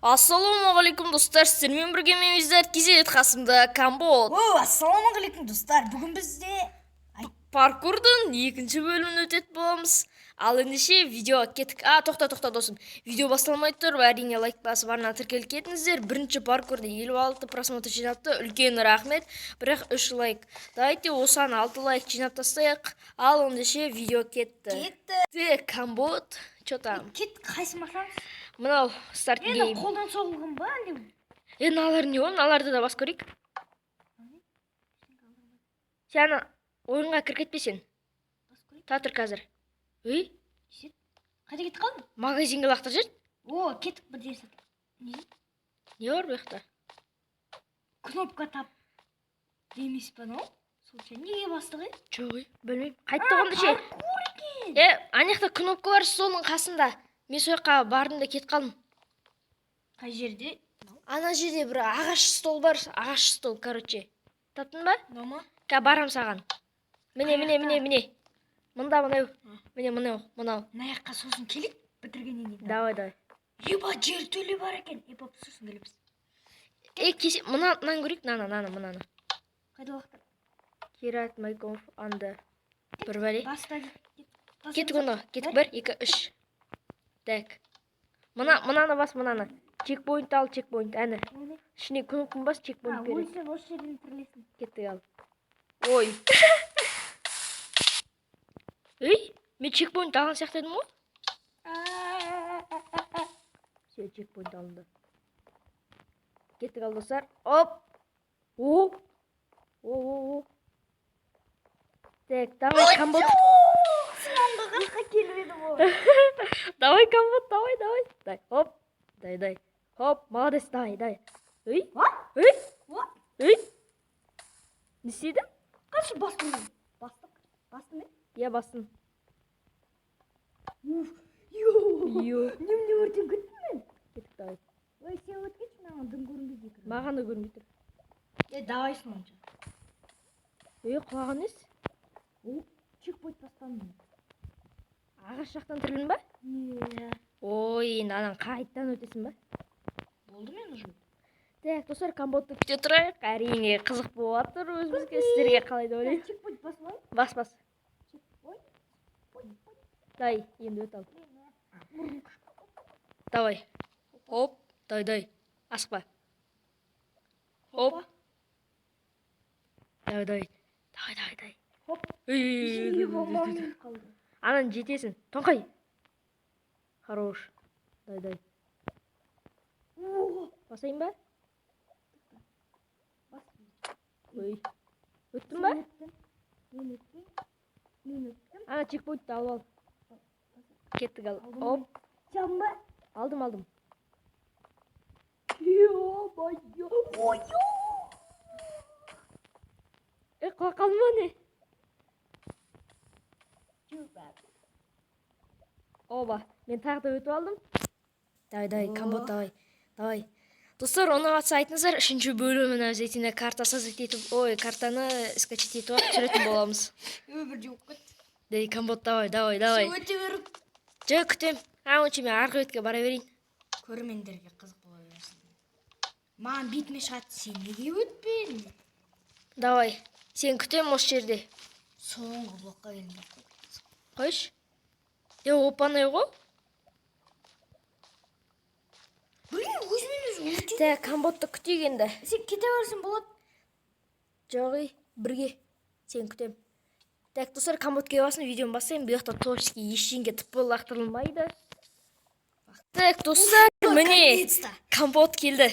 Ассалаумағалейкум достар, сіздермен бірге мен Визард Кезет, қасымда Камбот. Ассалаумағалейкум достар. Бүгін бізде Паркурдың екінші бөлімін өтетін боламыз. Ал ендеше видеоға кеттік. Тоқта досым. Видео басталмай тұр, әрине лайк басып арнан тіркеліп кетіңіздер. Бірінші паркурда 56 просмотр жинапты. Үлкен рахмет. Бірақ 3 лайк. Давайте осыған 6 лайк жинап тастайық. Ал ендеше видео кетті. Тек Камбот, что там? қайсы машамыз? Мынау старт гейм. Қолдан соғылған ба? Налар не ол? Наларды да бас көрейік. Сен ойынға кір кетпесен. Татыр қазір. Үй? Қайда кетіп қалдың? Магазинге лақтыр жер. Кеттік бір дерсек. Не бар бұяқта? Кнопка тап. Демес па мынау? Случайно неге бастық еді? Жоқ, білмеймін. Қайтты ғанда ше. Паркур екен. Анаяқта кнопка бар, соның қасында. Мен сол жаққа бардым да кетіп қалдым. Қай жерде? Ана жерде бір ағаш стол бар, ағаш стол, короче. Таптың ба? Нома? Барам саған. Міне. Мында мынау. Міне мынау. Наяққа сосын келіп бітіргеннен кейін. Давай. Еба жер төле бар екен. Епап сосын келіпіз. Кесе, мынаны көрейік, мынаны. Қайда лақтыр? Керат Майков анды. Бір бәле. Баста. Кеттік оны. Кеттік 1, 2, 3. Так. Мынаны бас, мынаны. Чекпоинт ал, чекпоинт. Әні. Ішіне кнопканы бас, чекпоинт береді. Сен осы жерден тірілесің. Кеттік ал. Ой. Ей, мен чекпоинт алған сияқты едім ғой? Все, чекпоинт алынды. Кеттік ал достар. Оп. О. Так, давай, Камбот. Сынанғаға келіп еді ғой. Давай, Камбот, давай. Дай, хоп. Дай. Хоп, молодец, дай. Ей. Не істедің? Қанша бастың? Бастың мен? Я бастым. Немене өртен кеттім мен? Кеттік, давай. Ой, сен өткенші, маған дым көрінбейді. Маған да көрінбей тұр. Давайсың онша. Құлаған ес? Чекпоинт бастандым. Ағаш жақтан тірілдің ба? Не. Ой, енді анан қайттан өтесің ба? Болды мен ұжым. Так, достар, Камботты күте тұрайық. Әрине қызық болып жатыр өзімізге. Сіздерге қалай деп ойлаймын? Чекпоинт басып алайын. Бас. Чекпоинт. Дай, енді өт ал. Давай. Хоп, дай. Асықпа. Хоп. Давай. Хоп. Үй. Болмауын қалды. Анан жетесің. Тоңқай. Хорош. Дай. Басайын ба? Ой. Өттің ба? Мен өттім. Ана чекпоинтты алып ал. Кеттік ал. Оп. Жамба. Алдым. Ой. Құлап қалдың ба не? Оба, мен тағы да өтіп алдым. Давай, Камбот, давай. Достар, оны атса айтыңыздар, 3-ші бөлімін әзетіне картаны скачет етіп алып түсіретін боламыз. Өмір жоқ кет. Дай, Камбот, давай. Өте беріп. Жö, күтем. Онша мен арғы өтке бара берейін. Көрмендерге қызық бола берсін. Маған битме шығады, сен неге өтпедің? Давай, сен күтем осы жерде. Соңғы блокқа келді. Қойш. Опанай ғой. Өзімен өте. Так, Камботты күтейік енді. Сен кете берсін болады. Жоғы, бірге. Сен күтем. Так, достар, Камбот келе басын, видеоны басайын. Бұл жақта топчески ешенге тіпі лақтырылмайды. Так, достар, міне Камбот келді.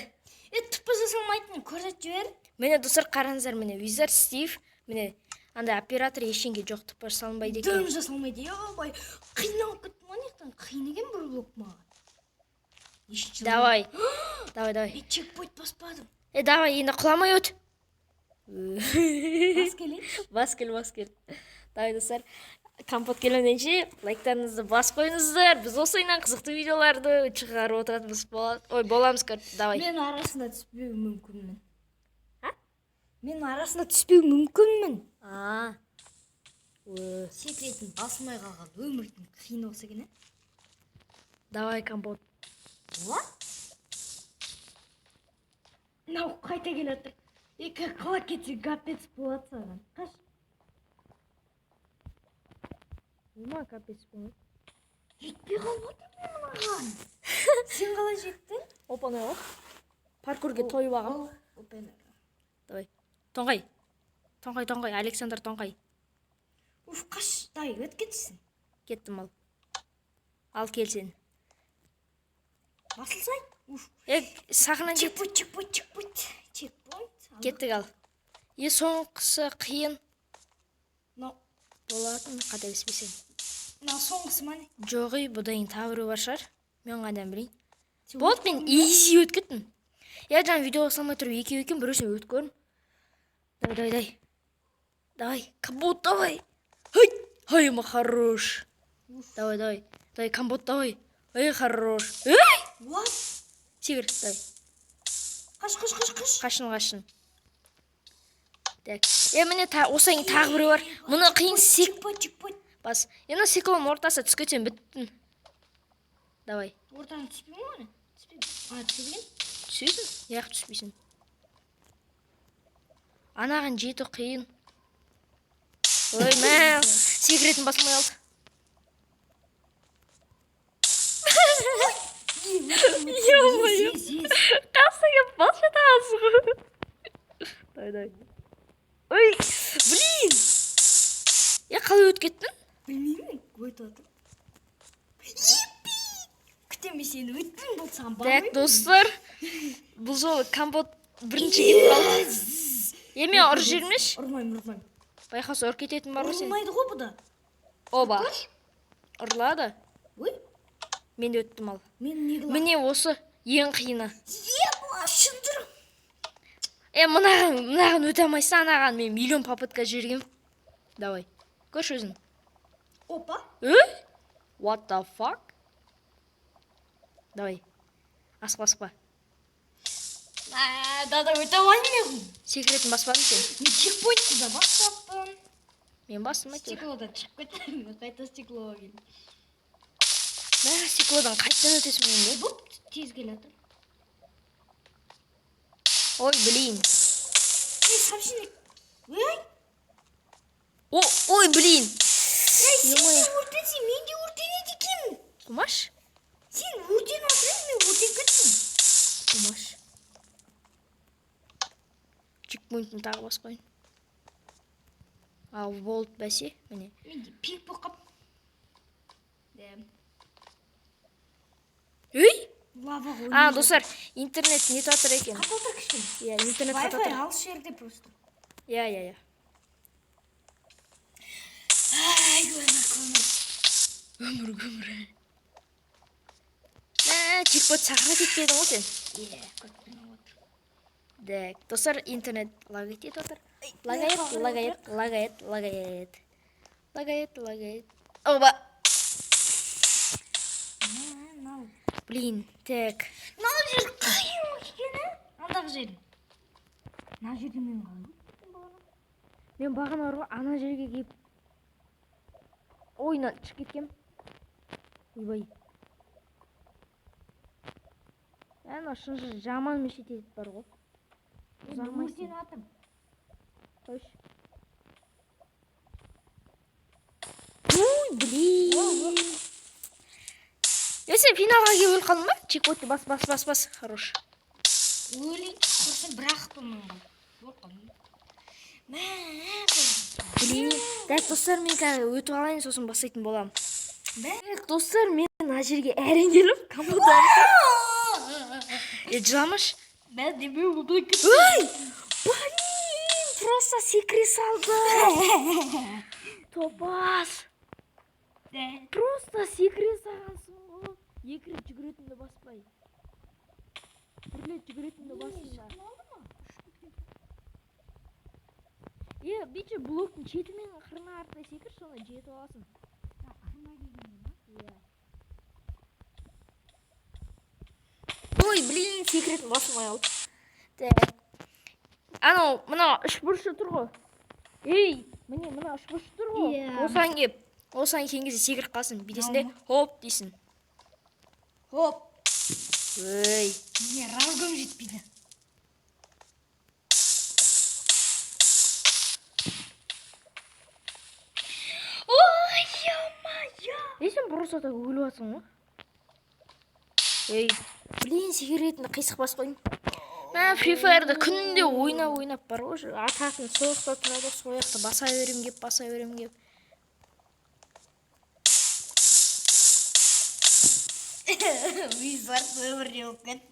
Тіпі жасалмайтын, көрсет жібер. Міне, достар, қараңыздар, міне Визард Стив, міне андай оператор ешенге жоқ тіпі жасалынбайды екен. Дым жасалмайды. Ябай, қиналып кеттім анықтан. Қиын бір блок маған. Давай. Мен чекпоинт баспадым. Давай, енді құламай өт. Бас келейін. Бас кел. Давай, достар, Камбот келгенше лайктарыңызды бас қойыңыздар. Біз осы ойыннан қызықты видеоларды шығарып отыратынбыз боламыз. Давай. Мен арасында түспеу мүмкінмін. Секретін басылмай қалған өмірдің қиын болса екен. Давай, Камбот. Мынау қайта келе жатыр. Екі қала кетсе капец болады саған. Қаш. Ома капец болады. Жетпей қалып отыр маған. Сен қалай жеттің? Опа, не паркурге тойып ағам. Давай. Тоңғай. Тоңғай, Александр Тоңғай. Уф, қаш, дай, өт кетсін. Кеттім ал. Ал келсен. Басылсай. Уф. Сағынан кет. Чекпойт. Кеттік ал. Соңғысы қиын. Мынау Болатын қателеспесең. соңғысы ма не? Жоғы, бұдайын табыры бар шығар. Мен қайдан білейін. Болды, мен изи өт кеттім. Жаңа видео салмай тұрып екеу екен, біреусін өт көрім. Давай, компот давай. Ай, ма хорош. Давай, компот давай. Ай, хорош. What? Секір, давай. Қаш. Қашын. Так. Міне осайын тағы бірі бар. Мұны қиын Чекпойт. Бас. Енді секілдің ортасы түскетсен біттін. Давай. Ортаны түспей ма? Түспеген? Түсесің? Яқ түспейсің. Анаған жеті қиын. Ой, мәң. Секіретін басылмай алды. Ё-моё. Қасыға бас жатасың ғой. Дай. Ой, блин. Қалай өт кеттің? Білмеймін, өтіп отыр. Күтемей сені өттің бұл саған Так, достар. Бұл жолы компот бірінші еп қалды. Мен ұр жермеш? Ұрмайм. Байқасы ұр кететін бар ғой сен? Ұрмайды ғой бұда. Оба. Ұрлады. Ой, Мен өттім ал. мен не қылам? Міне осы ең қиыны. Ема, шындыр. Мынаған өте алмайсың, анаған мен миллион попытка жібергем. Давай. Көрш өзің. Опа. What the fuck? Давай. Аспа. Дада өте алмайм. Секретін баспадың сен? Мен чекпойтты да баспаппын. Мен бастым әйтеуір. Стеклодан шығып кеттім. Қайта стеклоға келдім. Стеклодан қайттан өтесің мен бе? Бұл тез келе жатыр. Ой, блин. Сапшиник. Ой, блин. Сен өртенсің, мен де өртенеді екенмін. Құмаш? Сен өртеніп отырсың, мен өртеніп кеттім. Құмаш. Чекпоинтын тағы баспайын. Ал болды бәсе, міне. Мен де пик боқап. Лава ғой. Достар, интернет не татыр екен. Қататыр кішкін. Интернет Wi-Fi қататыр. алыс жерде просто. Ай, өмір. Чекпот сақыра кетпедің ғой сен? Так, достар, интернет лагает етіп отыр. Лагает. Оба. Блин, так. Мынау жер қиын екені. Андағы жер. Мына жерде мен қалай? Мен бағана ана жерге келіп ойынан шығып кеткем. Ойбай. Шыншы жаман мешет етіп бар ғой. Өртен атым. Қойш. Ой, блин. Сен финалға келіп өліп қалдың ба? Чекпотты бас. Хорош. Өлейін. Құрсын бірақпын мұнға. Блин. Так, достар, мен қазір өтіп алайын, сосын бастайтын болам. Достар, мен ана жерге әрең келіп, жыламаш. Мен демеу бұлдай кетті. Ой! Блин! Просто секре салды. Топас. Просто секре салғансың ғой. Екі рет жүгіретінді баспай. Бір рет жүгіретінді басыңдар. Бейте блоктың четімен қырына арттай секір, соны жетіп аласың. Қырына келгенде ма? Ой, блин, секретін басылмай алды. Так. Анау, мына үш бұрышы тұр ғой. Міне, мына үш бұрышы тұр ғой. Осыған келген кезде секіріп қалсын. Бүйтесің де, хоп дейсің. Хоп. Ой. Міне разгон жетпейді. ұрсата өліп жатсың ғой. Ей, блин, сигаретini қисық бас қойдым. Free Fire'да күнде ойнап бар ғой. Ататын сояқта тұрады, сояқта баса берем кеп. Визар өмірде болып кетті.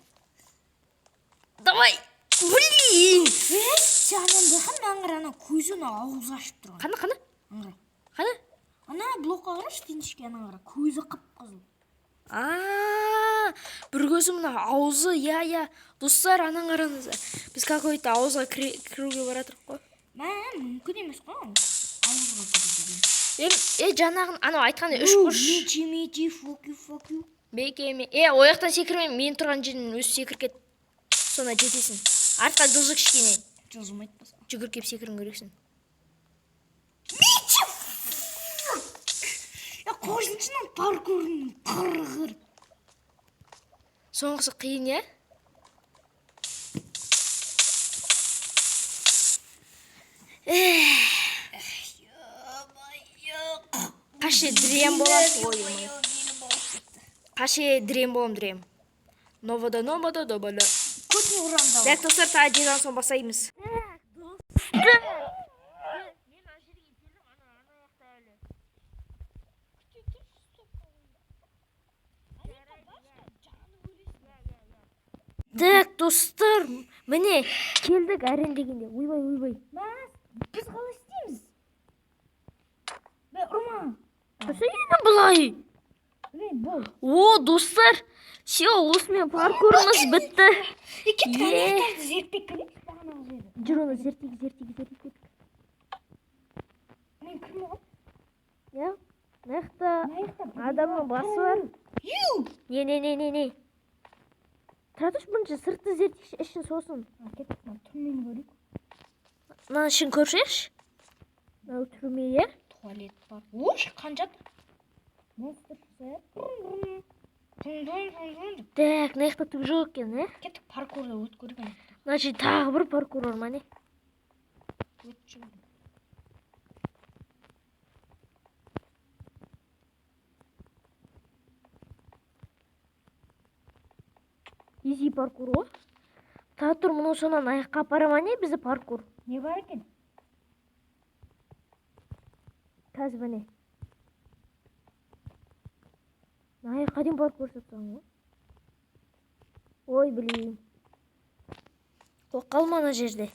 Давай! Блин! Жаным бақын аңырана көзін ауыз ашып тұрған. Қана? Аңыра. Ана блокқа қараш, тенішке аңыра. Көзі қып-қызыл. Бір көзі мына аузы, я. Достар, анан қараңыздар. Біз какой-то аузға кіруге баратырық қой. Мүмкін емес қой. Ауызға кіруге. Жанағын, анау айтқаны 3 құрыш. Мети, фоки. Бекеме. Ояқтан секірмеймін, мен тұрған жерінен өзі секір кет. Соны жетесің. Артқа жылжы кішкене. Жылжымайды басқа. Жүгір кеп секірін көрексің. Қожыншының паркурының қырғыр. Соңғысы қиын, я? Қаше дрем болады. Қаше дрем болам. Новода, добала. Көтін ұрамда. Дәк достар, та жинан соң басаймыз. Так, достар, міне, келдік әрен дегенде. Ойбай. Біз қалай істейміз? Ұрма. Қысы ені бұлай. Бол. О, достар, все, осымен паркурымыз бітті. Кеттік аяқтарды зерттеп келейік. Жүр оны зерттейік. Мен кім оған? Я, мықты адамның басы бар. Не. Тратыш бұнша сыртты зерттейші, ішін сосын. Кеттік, түрмені көрейік. Мына ішін көршеш? Мынау түрме, е? Туалет бар. Ой, қанжат. Монстр сәр. Так, мықты түк жоқ екен, е? Кеттік, паркурда өт көрген. Значит, тағы бір паркур бар ма, не? Өт жүрді. Изи паркур ғой. Та тұр, мұны сонан аяққа апарама, не бізді паркур? Не бар екен? Қазір бәне. Аяққа дейін паркур сатсаң ғой. Ой, блин. Қалма ана жерде.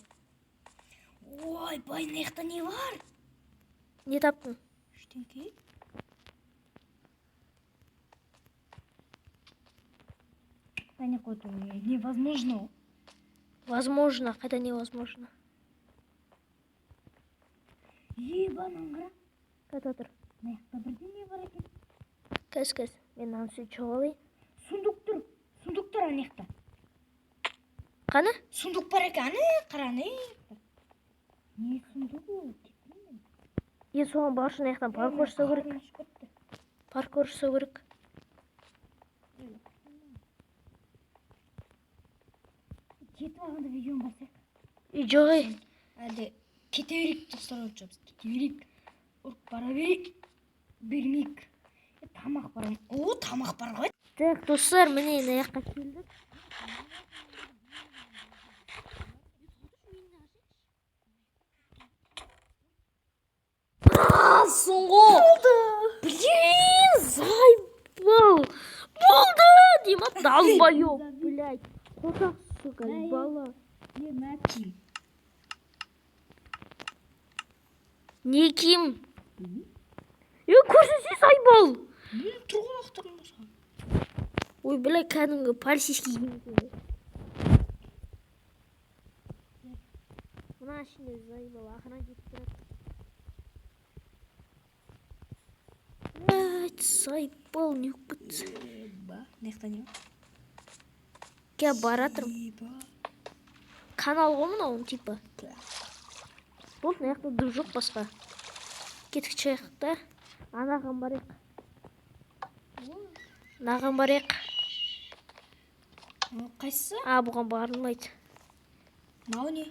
Ой, байнаяқта не бар? Не таптың? Ештеңке. Байнаяқ отыру невозможно. Возможно, қайда невозможно. Ебанаңғыра. Қайда тұр? Маяқта бірден не бар екен? Кәз. Мен ансы чоғалай. Сундуктар анаяқта. Қаны? Сундук бар екен, қараны. Не сундугу? Соған баршын аяқтан паркур жасау керек. Кетіп алғанда видеоны басайық. Жоқ, Әлде кете берейік, достар өтшіміз. Кете берейік. Ұрып бара бермейік. Тамақ бар. Тамақ бар ғой. Так, достар, міне аяққа келдік. Соңғы. Блин, зайбал. Болды, Дима, долбоёб, блядь. Қотақ, сука, бала. Не ким? Көрсесе зайбал. Тұрған ақтырын болса. Ой, блядь, кәдімгі полицейский киім. Мына ішінде зайбал, ақыран кетіп тұрады. Блядь, зайбал, не өкпітсі. Наяқта не бар? Ке баратырым. Канал ғой мынауын, типа. Бұл наяқта дұр жоқ басқа. Кетік чаяқта. Анаған барайық. Қайсысы? Бұған барылмайды. Мау не?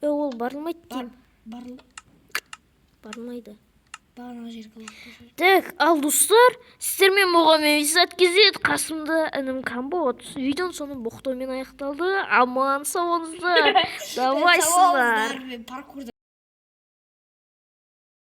Ол барылмайды дейм. Барыл. Барылмайды. Бағанағы жерге алып. Так, ал достар, сіздермен болған Мемисат кезет, қасымда інім Камбот. Видеоның соңы боқтаумен аяқталды. Аман сау болыңыздар. Давайсыңдар. Паркурда